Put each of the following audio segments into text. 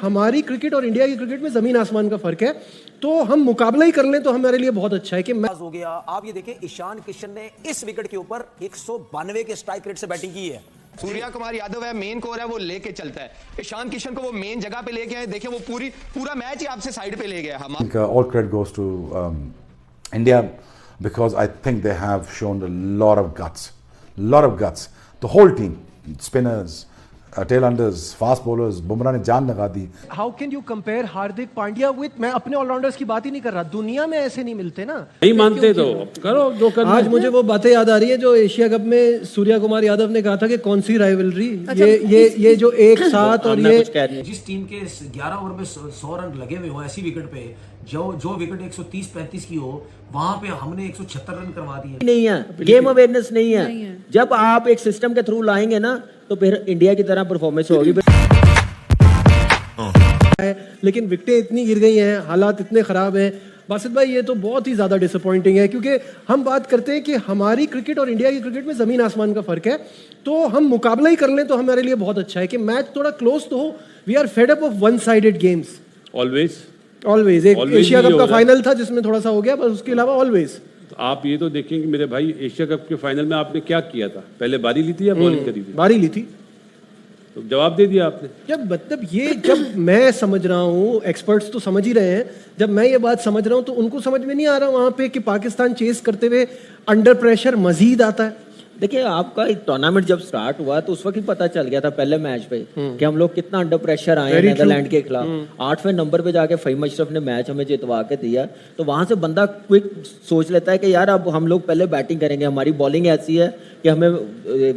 हमारी क्रिकेट और इंडिया की क्रिकेट में जमीन आसमान का फर्क है, तो हम मुकाबला ही कर लें तो हमारे लिए बहुत अच्छा है कि मैं हो गया। आप ये देखें, ईशान किशन ने इस विकेट के ऊपर 192 के स्ट्राइक रेट से बैटिंग की है। सूर्या कुमार यादव है, मेन कोर है, वो लेके चलता है। ईशान किशन को वो मेन जगह पे लेके आए, देखें वो पूरा मैच ही आपसे साइड पे ले गया। हम all credit goes to India because I think they have shown a lot of guts. The whole team, spinners, tail unders, fast bowlers, Bumrah ने जान लगा दी। How can you compare Hardik Pandya with, मैं अपने ऑलराउंडर्स की बात ही नहीं कर रहा, दुनिया में ऐसे नहीं मिलते ना। नहीं मानते तो करो जो करना। आज मुझे वो बातें याद आ रही है जो एशिया कप में सूर्या कुमार यादव ने कहा था कि कौन सी राइवलरी, ये जो एक साथ और ये जिस टीम के 11 ओवर में 100 रन लगे हुए हो ऐसी विकेट पे, जो विकेट 130-35 की हो, वहां पे हमने 176 रन करवा दिए। नहीं है, गेम अवेयरनेस नहीं है। जब आप एक सिस्टम के थ्रू लाएंगे ना तो फिर इंडिया की तरह परफॉर्मेंस होगी। लेकिन विकेटें इतनी गिर गई हैं, हालात इतने खराब हैं बासित भाई, ये तो बहुत ही ज्यादा डिसअपॉइंटिंग है, क्योंकि हम बात करते हैं कि हमारी क्रिकेट और इंडिया की क्रिकेट में जमीन आसमान का फर्क है, तो हम मुकाबला ही कर लें तो हमारे लिए बहुत अच्छा है कि मैच थोड़ा क्लोज तो हो। We are fed up of one sided games always. एक एशिया कप का फाइनल था जिसमें थोड़ा सा हो गया, बस उसके अलावा ऑलवेज। तो आप ये तो देखेंगे मेरे भाई, एशिया कप के फाइनल में आपने क्या किया था? पहले बारी ली थी या बॉलिंग करी थी? बारी ली थी। तो जवाब दे दिया आपने। जब मैं समझ रहा हूँ, एक्सपर्ट्स तो समझ ही रहे हैं, जब मैं ये बात समझ रहा हूँ तो उनको समझ में नहीं आ रहा वहां पे कि पाकिस्तान चेस करते हुए अंडर प्रेशर मजीद आता है। देखिए, आपका टूर्नामेंट जब स्टार्ट हुआ तो उस वक्त ही पता चल गया था पहले मैच पे कि हम लोग कितना अंडर प्रेशर आए हैं नीदरलैंड के खिलाफ। 8वें नंबर पे जाके फहीम अशरफ ने मैच हमें जितवा के दिया, तो वहां से बंदा क्विक सोच लेता है कि यार अब हम लोग पहले बैटिंग करेंगे, हमारी बॉलिंग ऐसी है कि हमें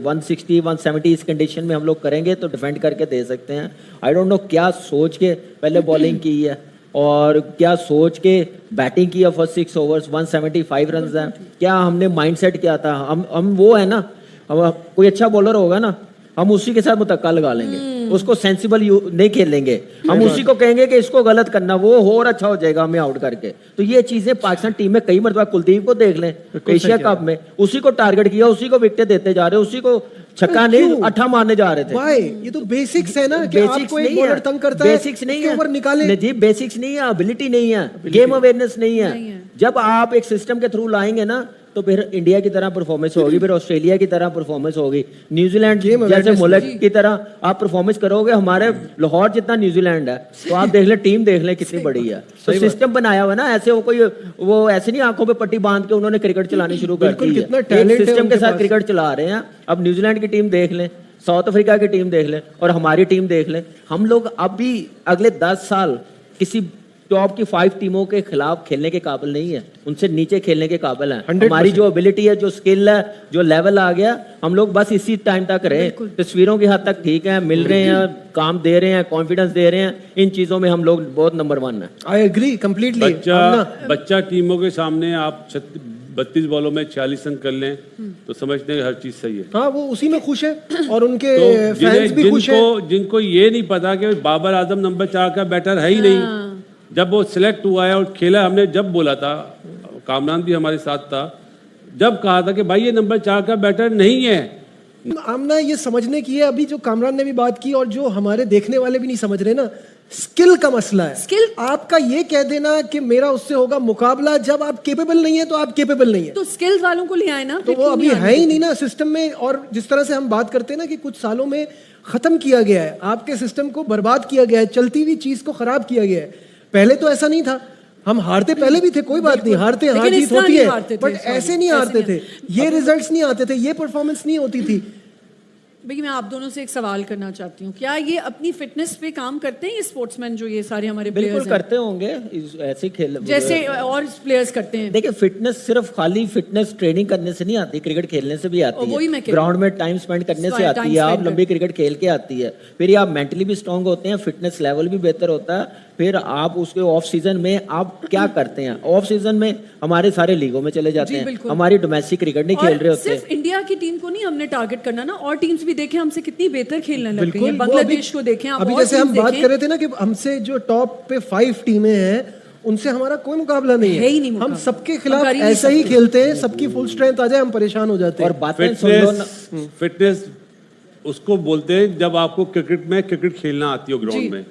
160 170 इस कंडीशन में हम लोग करेंगे तो डिफेंड करके दे सकते हैं। आई डोंट नो क्या सोच के पहले बॉलिंग की है और क्या सोच के बैटिंग किया। फर्स्ट 6 ओवर्स 175 रन हैं। क्या हमने माइंडसेट किया था? हम वो है ना, हम कोई अच्छा बॉलर होगा ना, हम उसी के साथ मुतक्का लगा लेंगे, उसको सेंसिबल नहीं खेलेंगे, हम उसी को कहेंगे कि इसको गलत करना, वो और अच्छा हो जाएगा हमें आउट करके। तो ये चीजें पाकिस्तान टीम में कई मरतबा, कुलदीप को देख लें एशिया कप में, उसी को टारगेट किया, उसी को विकेट देते जा रहे, उसी को छक्का नहीं अठा मारने जा रहे थे। भाई ये तो बेसिक्स है ना, कि आपको एक बॉलर तंग करता है, बेसिक्स नहीं है, निकाले जी बेसिक्स नहीं है, एबिलिटी नहीं है, गेम अवेयरनेस नहीं है। जब आप एक सिस्टम के थ्रू लाएंगे ना तो फिर इंडिया की तरह परफॉर्मेंस होगी, फिर ऑस्ट्रेलिया की तरह परफॉर्मेंस होगी, न्यूजीलैंड जैसे मुल्क की तरह आप परफॉर्मेंस करोगे। हमारे लाहौर जितना न्यूजीलैंड है, तो आप देख लें, टीम देख लें कितनी बड़ी है। तो सिस्टम बनाया हुआ ना, ऐसे वो ऐसे नहीं आंखों पे पट्टी बांध के उन्होंने क्रिकेट चलानी शुरू कर दी है। सिस्टम के साथ क्रिकेट चला रहे हैं। अब न्यूजीलैंड की टीम देख लें, साउथ अफ्रीका की टीम देख लें और हमारी टीम देख लें। हम लोग अभी अगले 10 साल किसी टॉप की 5 टीमों के खिलाफ खेलने के काबिल नहीं है, उनसे नीचे खेलने के काबिल हैं। हमारी जो एबिलिटी है, जो स्किल है, जो लेवल आ गया, हम लोग बस इसी टाइम तक रहे। तस्वीरों की हद तक ठीक है, मिल रहे हैं, काम दे रहे हैं, कॉन्फिडेंस दे रहे हैं, इन चीजों में हम लोग बहुत नंबर 1 है। I agree completely. बच्चा टीमों के सामने आप 32 बॉलों में 40 रन कर लें तो समझते हैं हर चीज सही है। हाँ, वो उसी में खुश है और उनके फैंस भी खुश हैं। जिनको ये नहीं पता कि बाबर आजम नंबर 4 का बैटर है ही नहीं, जब वो सिलेक्ट हुआ है और खेला, हमने जब बोला था, कामरान भी हमारे साथ था, जब कहा था कि भाई ये नंबर 4 का बैटर नहीं है। आमना ये समझने की है, अभी जो कामरान ने भी बात की और जो हमारे देखने वाले भी नहीं समझ रहे ना, स्किल का मसला है। स्किल आपका ये कह देना कि मेरा उससे होगा मुकाबला, जब आप केपेबल नहीं है तो आप केपेबल नहीं है, तो स्किल्स वालों को ले आए ना, तो वो अभी है ही नहीं ना सिस्टम में। और जिस तरह से हम बात करते हैं ना कि कुछ सालों में खत्म किया गया है, आपके सिस्टम को बर्बाद किया गया है, चलती हुई चीज को खराब किया गया है। पहले तो ऐसा नहीं था, हम हारते पहले भी थे, कोई बात नहीं, हार जीत होती है, बट ऐसे नहीं हारते थे, ये रिजल्ट्स नहीं आते थे, ये परफॉर्मेंस नहीं होती थी। भाई मैं आप दोनों से एक सवाल करना चाहती हूँ, क्या ये अपनी फिटनेस पे काम करते हैं ये स्पोर्ट्समैन, जो ये सारे हमारे बिल्कुल करते होंगे ऐसे खेल जैसे और प्लेयर्स करते हैं? देखिए, फिटनेस सिर्फ खाली फिटनेस ट्रेनिंग करने से नहीं आती, क्रिकेट खेलने से भी आती है, ग्राउंड में टाइम स्पेंड करने से आती है, आप लंबी क्रिकेट खेल के आती है, फिर आप मेंटली भी स्ट्रांग होते हैं, फिटनेस लेवल भी बेहतर होता है। फिर आप उसके ऑफ सीजन में आप क्या करते हैं? ऑफ सीजन में हमारे सारे लीगों में चले जाते हैं, हमारी डोमेस्टिक क्रिकेट नहीं खेल रहे होते। सिर्फ इंडिया की टीम को नहीं हमने टारगेट करना ना, और टीम्स भी देखें हमसे कितनी बेहतर खेलने लग गई हैं। बांग्लादेश को देखें आप, अभी जैसे हम बात कर रहे थे ना कि हमसे जो टॉप पे 5 टीमें हैं उनसे हमारा कोई मुकाबला नहीं है, ही हम सबके खिलाफ ऐसा ही खेलते हैं, सबकी फुल स्ट्रेंथ आ जाए हम परेशान हो जाते हैं। और बातें सुन लो ना, फिटनेस उसको बोलते हैं जब आपको क्रिकेट खेलना आती हो ग्राउंड में।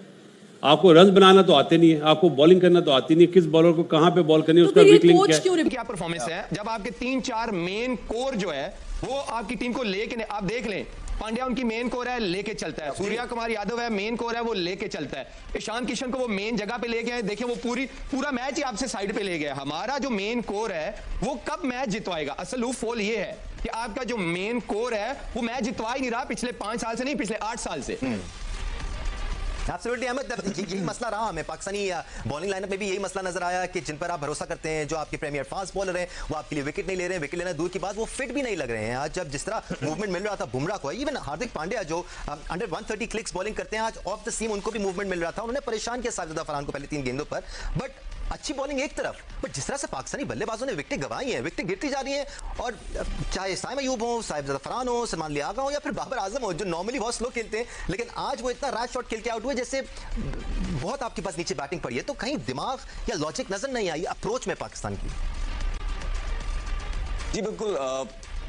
आपको रन बनाना तो आते नहीं है, आपको बॉलिंग करना तो आती नहीं है, किस बॉलर को कहाँ पे बॉल करनी है, तो उसका फिर ये वीक लिंक कोच क्या है। क्यों क्या परफॉर्मेंस है जब आपके 3-4 मेन कोर जो है वो आपकी टीम को लेके, आप देख लें, पांड्या उनकी मेन कोर है, लेके चलता है, सूर्या कुमार यादव है मेन कोर है, वो लेके चलता है, ईशान किशन को वो मेन जगह पे लेके आए, देखिए वो पूरा मैच ही आपसे साइड पे ले गया। हमारा जो मेन कोर है वो कब मैच जितवाएगा? असल लूप फॉल ये है कि आपका जो मेन कोर है वो मैच जितवा ही नहीं रहा, पिछले 5 साल से नहीं, पिछले 8 साल से। एब्सोल्युटली अहमद, यही मसला रहा हमें पाकिस्तानी बॉलिंग लाइनअप में भी यही मसला नजर आया कि जिन पर आप भरोसा करते हैं, जो आपके प्रीमियर फास्ट बॉलर हैं, वो आपके लिए विकेट नहीं ले रहे हैं, विकेट लेना दूर की बात, वो फिट भी नहीं लग रहे हैं। आज जब जिस तरह मूवमेंट मिल रहा था बुमराह को, इवन हार्दिक पांड्या जो अंडर 130 क्लिक्स बॉलिंग करते हैं, आज ऑफ द सीम उनको भी मूवमेंट मिल रहा था, उन्होंने परेशान किया साजिद फरहान को पहले 3 गेंदों पर। बट अच्छी बॉलिंग एक तरफ, बट जिस तरह से पाकिस्तानी बल्लेबाजों ने विकेट गंवाई हैं, विकेट गिरती जा रही हैं, और चाहे साइम अयूब हो, साहिबजादा फरहान हो, सलमान लियागा हो, या फिर बाबर आजम हो, जो नॉर्मली बहुत स्लो खेलते हैं, लेकिन आज वो इतना रैश शॉट खेल के आउट हुए जैसे बहुत आपके पास नीचे बैटिंग पड़ी है। तो कहीं दिमाग या लॉजिक नजर नहीं आई अप्रोच में पाकिस्तान की। जी बिल्कुल,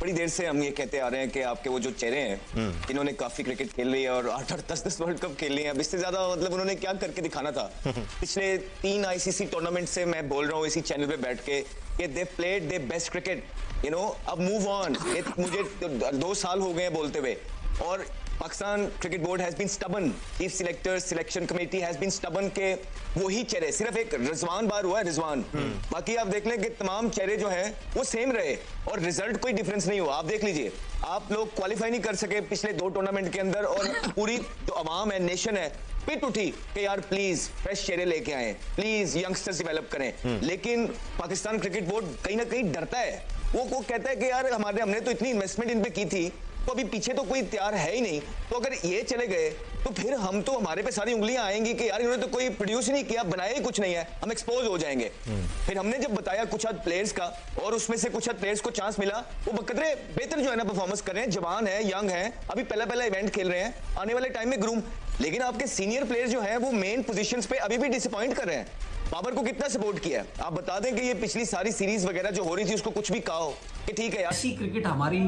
बड़ी देर से हम ये कहते आ रहे हैं कि आपके वो जो चेहरे हैं इन्होंने काफी क्रिकेट खेल ली है और 8-8 10-10 वर्ल्ड कप खेल लिए हैं। अब इससे ज्यादा मतलब उन्होंने क्या करके दिखाना था? पिछले 3 आईसीसी टूर्नामेंट से मैं बोल रहा हूँ इसी चैनल पे बैठ के कि they played their best cricket, you know. अब मूव ऑन, मुझे 2 साल हो गए हैं बोलते हुए, और Pakistan cricket board has been stubborn, chief selector selection committee has been stubborn के वही चेहरे, सिर्फ एक रिजवान बार हुआ है, रिजवान, बाकी आप देख लें कि तमाम चेहरे जो हैं वो सेम रहे और रिजल्ट कोई डिफरेंस नहीं हुआ। आप देख लीजिए, आप लोग क्वालिफाई नहीं कर सके पिछले 2 टूर्नामेंट के अंदर, और पूरी जो अवाम है, नेशन है, पिट उठी कि यार प्लीज फ्रेश चेहरे लेके आए, प्लीज यंगस्टर्स डेवलप करें। लेकिन पाकिस्तान क्रिकेट बोर्ड कहीं ना कहीं डरता है, वो कहता है कि यार हमने तो इतनी इन्वेस्टमेंट इन पे की थी, तो अभी पीछे तो कोई तैयार है ही नहीं, तो अगर ये चले गए तो फिर हम तो, हमारे पे सारी उंगलियां आएंगी कि यार इन्होंने तो कोई प्रोड्यूस ही नहीं किया, बनाया ही कुछ नहीं है, हम एक्सपोज हो जाएंगे। फिर हमने जब बताया कुछ हद प्लेयर्स का, और उसमें से कुछ हद प्लेयर्स को चांस मिला, वो बकदरे बेहतर जो है ना परफॉर्मेंस कर रहे हैं, जवान है, यंग है, अभी पहला इवेंट खेल रहे हैं, आने वाले टाइम में ग्रूम। लेकिन आपके सीनियर प्लेयर्स जो है वो मेन पोजीशंस पे अभी भी डिसअपॉइंट कर रहे हैं। बाबर को कितना सपोर्ट किया है? आप बता दें कि ये पिछली सारी सीरीज वगैरह जो हो रही थी उसको कुछ भी कहा हो कि ठीक है यार, ऐसी क्रिकेट हमारी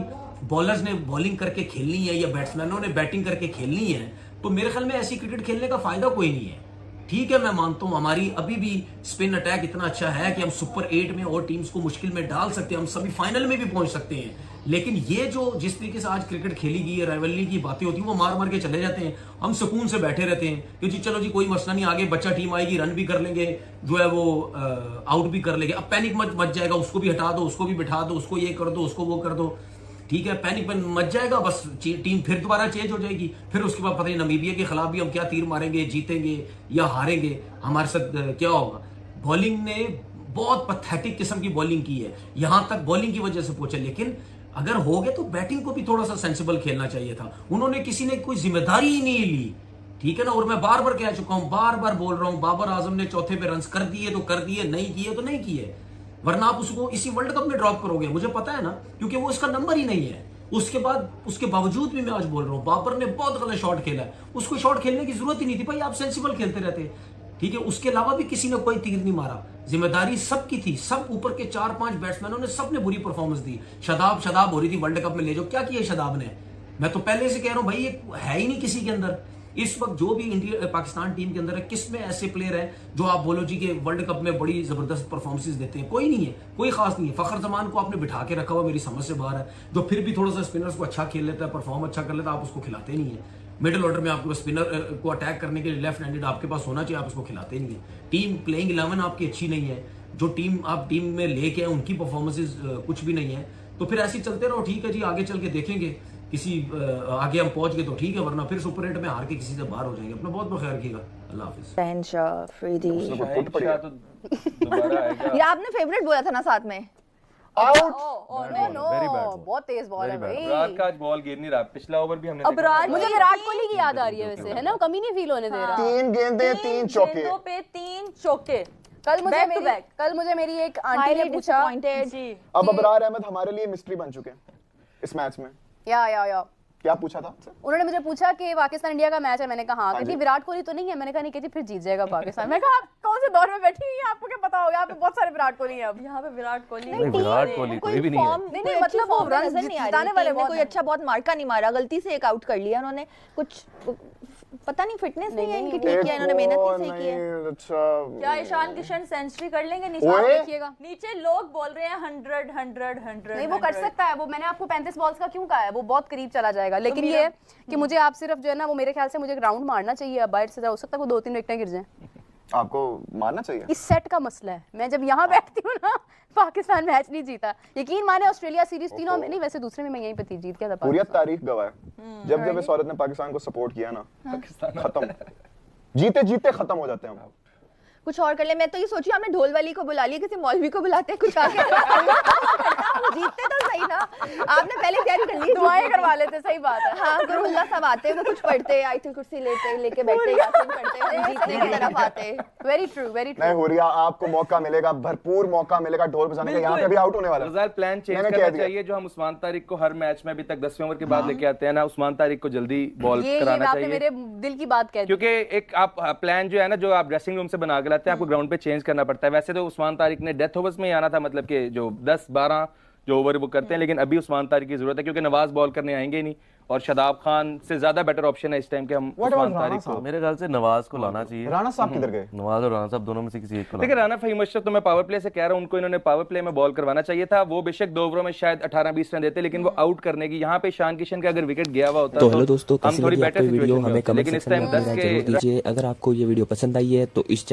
बॉलर्स ने बॉलिंग करके खेलनी है या बैट्समैनों ने बैटिंग करके खेलनी है, तो मेरे ख्याल में ऐसी क्रिकेट खेलने का फायदा कोई नहीं है। ठीक है, मैं मानता हूं हमारी अभी भी स्पिन अटैक इतना अच्छा है कि हम सुपर 8 में और टीम्स को मुश्किल में डाल सकते हैं, हम सभी फाइनल में भी पहुंच सकते हैं। लेकिन ये जो जिस तरीके से आज क्रिकेट खेली गई है, राइवलरी की बातें होती हैं, वो मार मार के चले जाते हैं, हम सुकून से बैठे रहते हैं कि जी चलो जी कोई मसला नहीं, आगे बच्चा टीम आएगी, रन भी कर लेंगे, जो है वो आउट भी कर लेंगे। अब पैनिक मच जाएगा, उसको भी हटा दो, उसको भी बिठा दो, उसको ये कर दो, उसको वो कर दो, ठीक है, पैनिक मच जाएगा, बस टीम फिर दोबारा चेंज हो जाएगी। फिर उसके बाद पता नहीं नमीबिया के खिलाफ भी हम क्या तीर मारेंगे, जीतेंगे या हारेंगे, हमारे साथ क्या होगा। बॉलिंग ने बहुत पैथेटिक किस्म की बॉलिंग की है, यहां तक बॉलिंग की वजह से पहुंचे। लेकिन अगर हो गए तो बैटिंग को भी थोड़ा सा सेंसिबल खेलना चाहिए था। उन्होंने किसी ने कोई जिम्मेदारी ही नहीं ली, ठीक है ना। और मैं बार बार कह चुका हूं, बार बार बोल रहा हूं, बाबर आजम ने चौथे पे रन कर दिए तो कर दिए, नहीं किए तो नहीं किए, वरना आप उसको इसी वर्ल्ड कप में ड्रॉप करोगे, मुझे पता है ना, क्योंकि वो इसका नंबर ही नहीं है। उसके बाद उसके बावजूद भी मैं आज बोल रहा हूं, बाबर ने बहुत गलत शॉट खेला है, उसको शॉट खेलने की जरूरत ही नहीं थी भाई, आप सेंसिबल खेलते रहते, ठीक है। उसके अलावा भी किसी ने कोई तीर नहीं मारा, जिम्मेदारी सबकी थी, सब ऊपर के 4-5 बैट्समैनों ने सबने बुरी परफॉर्मेंस दी। शदाब हो रही थी वर्ल्ड कप में, ले जाओ, क्या किया शदाब ने? मैं तो पहले से कह रहा हूं भाई, ये है ही नहीं किसी के अंदर इस वक्त जो भी इंडिया पाकिस्तान टीम के अंदर है, किसमें ऐसे प्लेयर हैं जो आप बोलो जी कि वर्ल्ड कप में बड़ी जबरदस्त परफॉर्मेंसेस देते हैं? कोई नहीं है, कोई खास नहीं है। फखर जमान को आपने बिठा के रखा हुआ, मेरी समझ से बाहर है, जो फिर भी थोड़ा सा स्पिनर्स को अच्छा खेल लेता है, परफॉर्म अच्छा कर लेता है, आप उसको खिलाते नहीं है। मिडिल ऑर्डर में आपको स्पिनर को अटैक करने के लिए लेफ्ट हैंडेड आपके पास होना चाहिए, आप उसको खिलाते नहीं है। टीम प्लेइंग 11 आपकी अच्छी नहीं है, जो टीम आप टीम में लेके आए उनकी परफॉर्मेंसेज कुछ भी नहीं है, तो फिर ऐसे चलते रहो, ठीक है जी, आगे चल के देखेंगे, किसी आगे हम पहुंच गए तो ठीक है, वरना फिर सुपर 8 में हार के किसी से बाहर हो जाएंगे। अपना बहुत बहुत ख्याल रखिएगा, अल्लाह हाफिज। शहनशाह अफरीदी, ये आपने फेवरेट बोला था ना साथ में, आउट। बहुत तेज बॉल है भाई, विराट का आज बॉल गिर नहीं रहा, पिछला ओवर भी हमने अबरार, मुझे विराट कोहली की याद आ रही है वैसे, है ना, कमी नहीं फील होने दे रहा। 3 गेंदें 3 चौके, गेंदों पे 3 चौके। कल मुझे मेरी एक आंटी ने पूछा, अब अबरार अहमद हमारे लिए मिस्ट्री बन चुके हैं इस मैच में। या क्या पूछा था आपसे? उन्होंने मुझे पूछा कि पाकिस्तान इंडिया का मैच है, मैंने कहा हाँ, कहती विराट कोहली तो नहीं है, मैंने कहा नहीं, कहती फिर जीत जाएगा पाकिस्तान। मैं कहा आप कौन से दौर में बैठी हुई हैं, आपको क्या पता होगा, यहाँ पे बहुत सारे विराट कोहली हैं। अब यहाँ पे विराट कोहली कोई भी नहीं है, नहीं मतलब वो रन जिताने वाले कोई अच्छा बहुत मार्का नहीं मारा, गलती से एक आउट कर लिया उन्होंने, कुछ पता नहीं फिटनेस नहीं है इनकी ठीक है, इन्होंने मेहनत नहीं सही की है। अच्छा क्या ईशान किशन सेंचुरी कर लेंगे? नीचे आप देखिएगा, नीचे लोग बोल रहे हैं 100 नहीं वो कर सकता है, वो मैंने आपको 35 बॉल्स का क्यों कहा है, वो बहुत करीब चला जाएगा। लेकिन ये है कि मुझे आप सिर्फ जो है ना, वो मेरे ख्याल से मुझे ग्राउंड मारना चाहिए, अब बाहर से हो सकता है वो 2-3 विकेटें गिर जाएं। आपको मारना चाहिए, इस सेट का मसला है। मैं जब यहाँ बैठती हूँ ना, पाकिस्तान मैच नहीं जीता, यकीन माने ऑस्ट्रेलिया सीरीज तीनों में नहीं, वैसे दूसरे में मैं यहीं पे थी, जीत गया था पूरी तारीख गवाह है। जब जब इस औरत ने पाकिस्तान को सपोर्ट किया ना, खत्म, जीते जीते खत्म हो जाते हैं हम। कुछ और कर ले। मैं तो ये सोची आपने ढोल वाली को बुला लिया, किसी मौलवी को बुलाते हैं कुछ आके जीतते तो सही ना, आपने पहले तैयारी कर ली, दुआएं करवा लेते। सही बात है। हाँ, गुरुल्ला सब आते हैं, वो कुछ पढ़ते हैं, आयतुल कुर्सी लेके बैठते हैं, यासीन पढ़ते हैं, जीतने की तरफ आते हैं। Very true, very true. नहीं हुरिया, आपको मौका मिलेगा, भरपूर मौका मिलेगा ढोल बजाने का। यहाँ पे भी आउट होने वाला है। प्लान चेंज करना चाहिए, जो हम उस्मान तारिक को हर मैच में अभी तक 10वें ओवर के बाद लेके आते हैं ना, उस्मान तारिक को जल्दी बॉल कराना चाहिए। मेरे दिल की बात कह, क्योंकि एक आप प्लान जो है ना, जो आप ड्रेसिंग रूम से बना के लाते हैं, आपको ग्राउंड पे चेंज करना पड़ता है। वैसे तो उस्मान तारिक ने डेथ ओवर्स में ही आना था, मतलब कि जो 10-12 जो ओवर वो करते हैं, लेकिन अभी उस्मान तारिक की जरूरत है क्योंकि नवाज बॉल करने आएंगे नहीं, और शादाब खान से ज्यादा बेटर ऑप्शन है इस टाइम के हम उस्मान तारिक को। मेरे ख्याल से नवाज को लाना चाहिए। राणा साहब किधर गए? नवाज और राणा साहब दोनों में से किसी एक को। देखिए राना फहीम अशरफ तो मैं पावर प्ले से कह रहा हूं, उनको इन्होंने पावर प्ले में बॉल करवाना चाहिए था। वो बेशक 2 ओवरों में शायद 18-20 रन देते, लेकिन वो आउट करने की, यहाँ पे ईशान किशन का अगर विकेट गया हुआ होता तो हेलो दोस्तों, हम थोड़ी बेटर वीडियो हमें सिचुएशन में, कमेंट लेकिन इस सेक्शन टाइम में 10 के जरूर दीजिए। अगर आपको ये वीडियो पसंद आई है तो इस